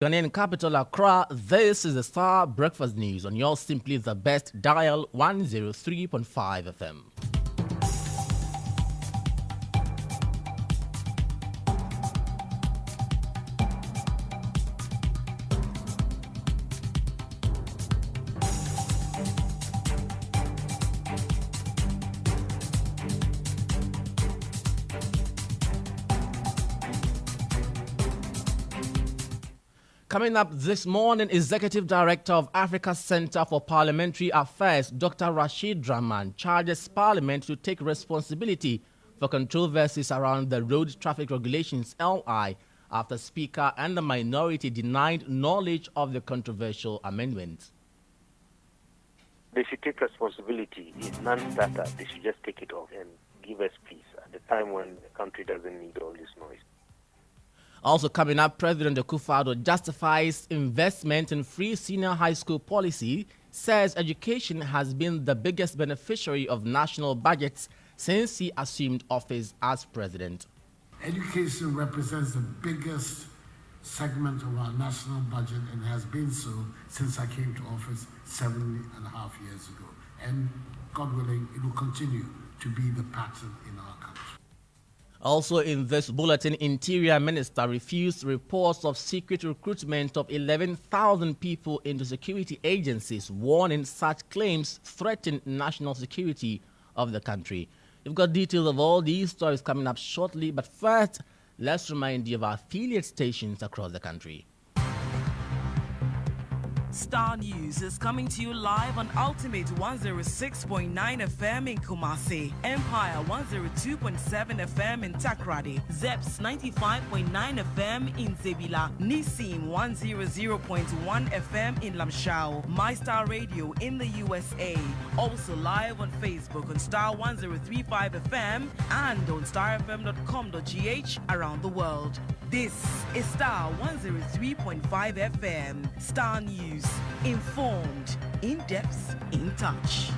Ghanaian capital Accra, this is the Star Breakfast News on your Simply the Best dial 103.5 FM. Coming up this morning, Executive Director of Africa Center for Parliamentary Affairs, Dr. Rashid Draman, charges Parliament to take responsibility for controversies around the Road Traffic Regulations (LI) after Speaker and the minority denied knowledge of the controversial amendments. They should take responsibility. It's non-starter. They should just take it off and give us peace at the time when the country doesn't need all this noise. Also coming up, President Akufo-Addo justifies investment in free senior high school policy, says education has been the biggest beneficiary of national budgets since he assumed office as president. Education represents the biggest segment of our national budget and has been so since I came to office 7.5 years ago. And God willing, it will continue to be the pattern in our country. Also in this bulletin, Interior Minister refused reports of secret recruitment of 11,000 people into security agencies, warning such claims threaten national security of the country. You've got details of all these stories coming up shortly, but first, let's remind you of our affiliate stations across the country. Star News is coming to you live on Ultimate 106.9 FM in Kumasi, Empire 102.7 FM in Takrady, Zeps 95.9 FM in Zebila, Nissim 100.1 FM in Lamshao, MyStar Radio in the USA. Also live on Facebook on Star 1035 FM and on starfm.com.gh around the world. This is Star 103.5 FM. Star News. Informed, in depth, in touch.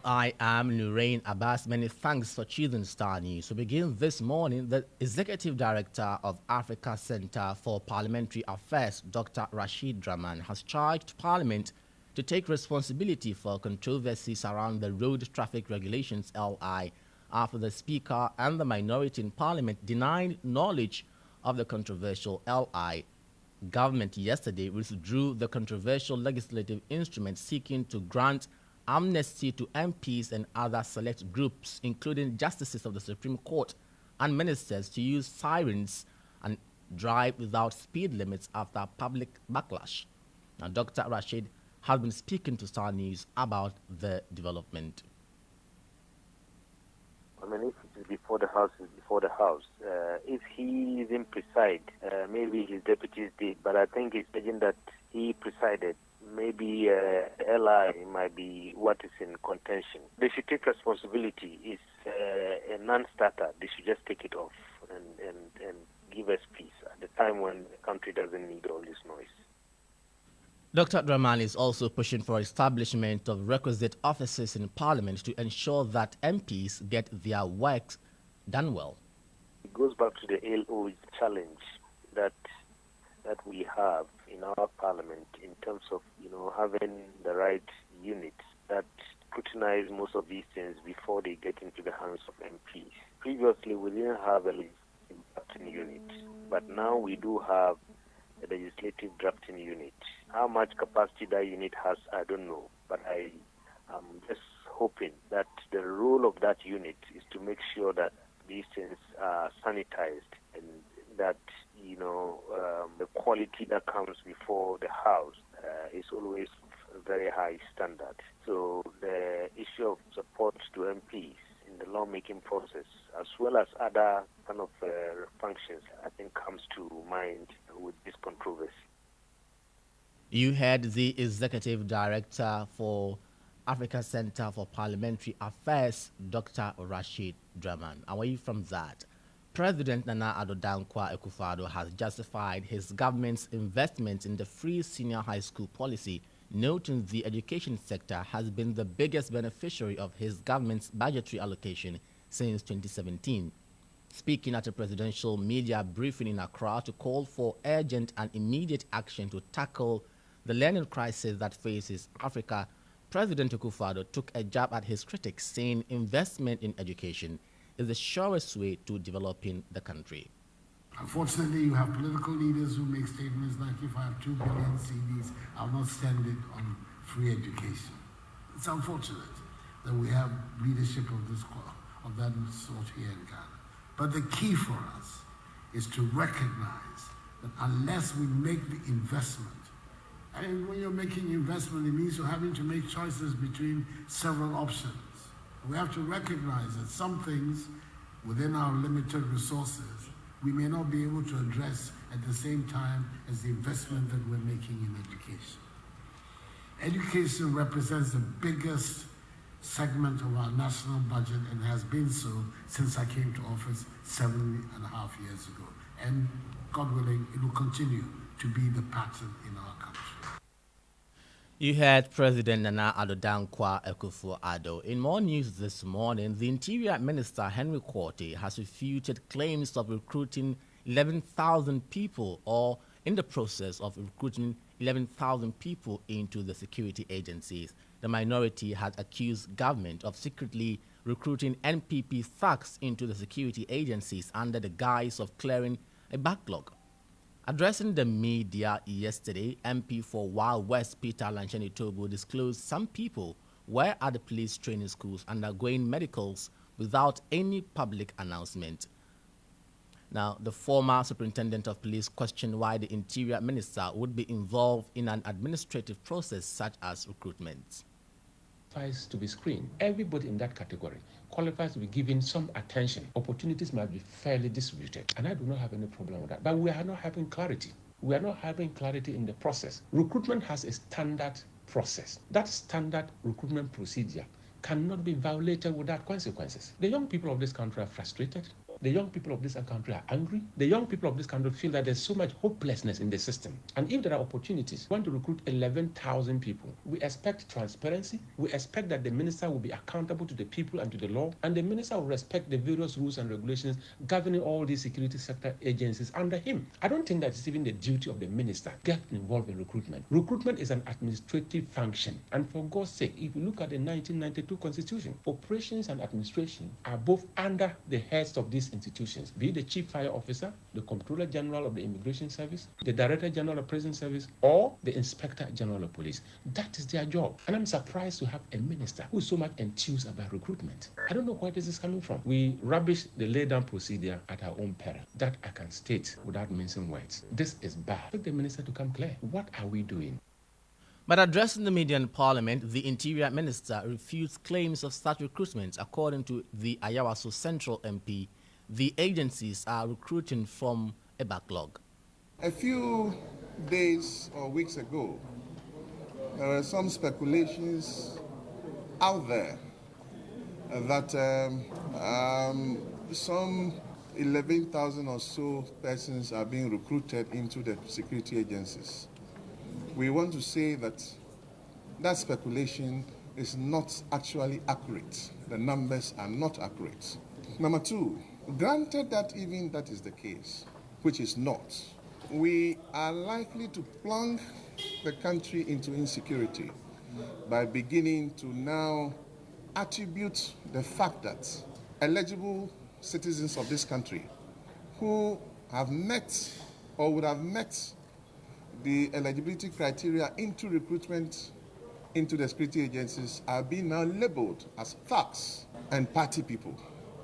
I am Nurein Abass. Many thanks for choosing Star News. To begin this morning, the Executive Director of Africa Center for Parliamentary Affairs, Dr. Rashid Draman, has charged Parliament to take responsibility for controversies around the Road Traffic Regulations (LI) after the Speaker and the minority in Parliament denied knowledge of the controversial LI. Government yesterday withdrew the controversial legislative instrument seeking to grant amnesty to MPs and other select groups, including justices of the Supreme Court and ministers, to use sirens and drive without speed limits after public backlash. Now, Dr. Rashid has been speaking to Star News about the development. I mean, if it is before the House, is before the House. If he didn't preside, maybe his deputies did, but I think it's urgent that he presided. Maybe LI might be what is in contention. They should take responsibility. It's a non-starter. They should just take it off and give us peace at the time when the country doesn't need all this noise. Dr. Draman is also pushing for establishment of requisite offices in Parliament to ensure that MPs get their work done well. It goes back to the LO challenge that we have in our Parliament in terms of, having the right units that scrutinize most of these things before they get into the hands of MPs. Previously, we didn't have a legislative drafting unit, but now we do have a legislative drafting unit. How much capacity that unit has, I don't know, but I am just hoping that the role of that unit is to make sure that these things are sanitized and that, the quality that comes before the House is always a very high standard. So the issue of support to MPs in the lawmaking process, as well as other kind of functions, I think comes to mind with this controversy. You heard the Executive Director for Africa Center for Parliamentary Affairs, Dr. Rashid Draman. Away from that, President Nana Addo Dankwa Akufo-Addo has justified his government's investment in the free senior high school policy, noting the education sector has been the biggest beneficiary of his government's budgetary allocation since 2017. Speaking at a presidential media briefing in Accra to call for urgent and immediate action to tackle the learning crisis that faces Africa, President Akufo-Addo took a jab at his critics, saying investment in education is the surest way to developing the country. Unfortunately, you have political leaders who make statements like, if I have 2 billion CDs, I'll not spend it on free education. It's unfortunate that we have leadership of that sort here in Ghana. But the key for us is to recognize that unless we make the investment, and when you're making investment, it means you're having to make choices between several options. We have to recognize that some things within our limited resources we may not be able to address at the same time as the investment that we're making in education. Education represents the biggest segment of our national budget and has been so since I came to office 7.5 years ago. And God willing, it will continue to be the pattern in our country. You heard President Nana Addo Dankwa Akufo-Addo. In more news this morning, the Interior Minister Henry Quartey has refuted claims of recruiting 11,000 people or in the process of recruiting 11,000 people into the security agencies. The minority has accused government of secretly recruiting NPP thugs into the security agencies under the guise of clearing a backlog. Addressing the media yesterday, MP for Wild West Peter Lanchene Tobo disclosed some people were at the police training schools undergoing medicals without any public announcement. Now, the former superintendent of police questioned why the Interior Minister would be involved in an administrative process such as recruitment. To be screened. Everybody in that category qualifies to be given some attention. Opportunities might be fairly distributed, and I do not have any problem with that. But we are not having clarity. We are not having clarity in the process. Recruitment has a standard process. That standard recruitment procedure cannot be violated without consequences. The young people of this country are frustrated. The young people of this country are angry. The young people of this country feel that there's so much hopelessness in the system. And if there are opportunities, we want to recruit 11,000 people. We expect transparency. We expect that the minister will be accountable to the people and to the law. And the minister will respect the various rules and regulations governing all these security sector agencies under him. I don't think that it's even the duty of the minister to get involved in recruitment. Recruitment is an administrative function. And for God's sake, if you look at the 1992 Constitution, operations and administration are both under the heads of these institutions, be it the Chief Fire Officer, the Comptroller General of the Immigration Service, the Director General of Prison Service, or the Inspector General of Police. That is their job. And I'm surprised to have a minister who is so much enthused about recruitment. I don't know where this is coming from. We rubbish the lay-down procedure at our own peril. That I can state without mincing words. This is bad. Take the minister to come clear. What are we doing? But addressing the media in Parliament, the Interior Minister refutes claims of such recruitment. According to the Ayawaso Central MP, the agencies are recruiting from a backlog. A few days or weeks ago, there were some speculations out there that some 11,000 or so persons are being recruited into the security agencies. We want to say that that speculation is not actually accurate. The numbers are not accurate. Number two, granted that even that is the case, which is not, we are likely to plunge the country into insecurity by beginning to now attribute the fact that eligible citizens of this country who have met or would have met the eligibility criteria into recruitment into the security agencies are being now labeled as thugs and party people.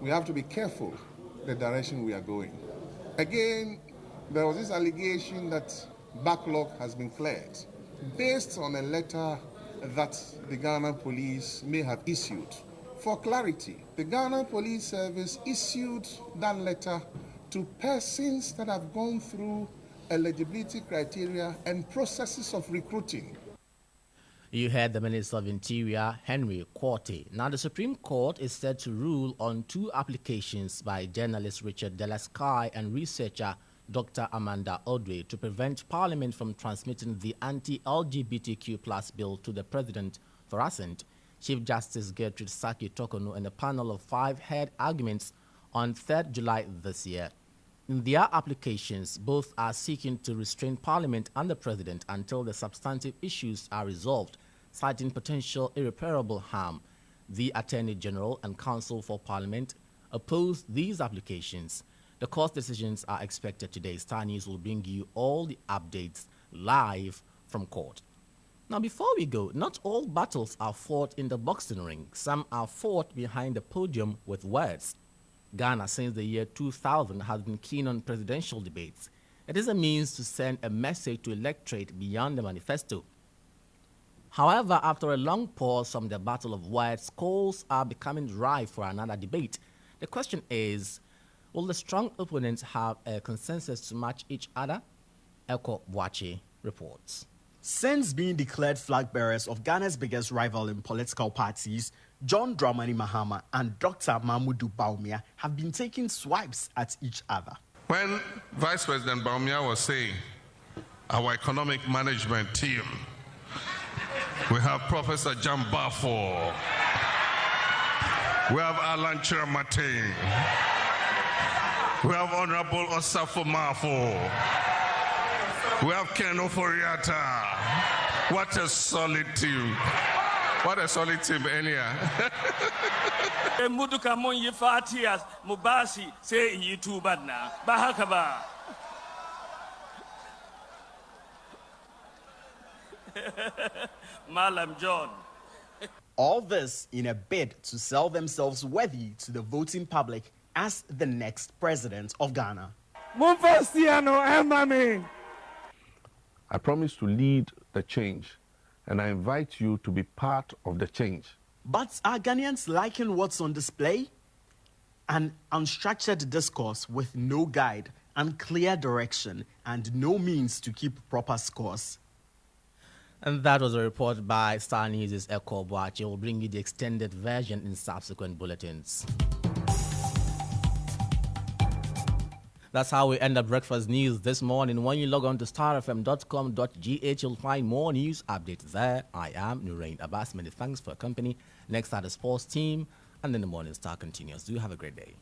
We have to be careful the direction we are going. Again, there was this allegation that backlog has been cleared based on a letter that the Ghana police may have issued. For clarity, the Ghana Police Service issued that letter to persons that have gone through eligibility criteria and processes of recruiting. You heard the Minister of Interior, Henry Quartey. Now, the Supreme Court is set to rule on two applications by journalist Richard Delasky and researcher Dr. Amanda Odwe to prevent Parliament from transmitting the anti-LGBTQ+ bill to the President for assent. Chief Justice Gertrude Saki Tokono and a panel of 5 heard arguments on 3rd July this year. In their applications, both are seeking to restrain Parliament and the President until the substantive issues are resolved, citing potential irreparable harm. The Attorney General and Counsel for Parliament opposed these applications. The court decisions are expected today. Star News will bring you all the updates live from court. Now, before we go, not all battles are fought in the boxing ring. Some are fought behind the podium with words. Ghana, since the year 2000, has been keen on presidential debates. It is a means to send a message to electorate beyond the manifesto. However, after a long pause from the battle of words, calls are becoming ripe for another debate. The question is, will the strong opponents have a consensus to match each other? Eko Boache reports. Since being declared flag bearers of Ghana's biggest rival in political parties, John Dramani Mahama and Dr. Mahmoud Bawumia have been taking swipes at each other. When Vice President Bawumia was saying, our economic management team, we have Professor John Bafo, we have Alan Chiramate, we have Honorable Osafo Mafo, we have Ken Oforiata. What a solid team. What a solid team, Enya. Muduka monyi fatias mubasi say YouTube na bahakaba. Malam John. All this in a bid to sell themselves worthy to the voting public as the next president of Ghana. I promise to lead the change, and I invite you to be part of the change. But are Ghanaians liking what's on display? An unstructured discourse with no guide, unclear direction, and no means to keep proper scores. And that was a report by Star News' Eko Boache. We'll bring you the extended version in subsequent bulletins. That's how we end up breakfast news this morning. When you log on to starfm.com.gh, you'll find more news updates there. I am Nurein Abass. Many thanks for your company. Next are the sports team, and then the Morning Star continues. Do have a great day.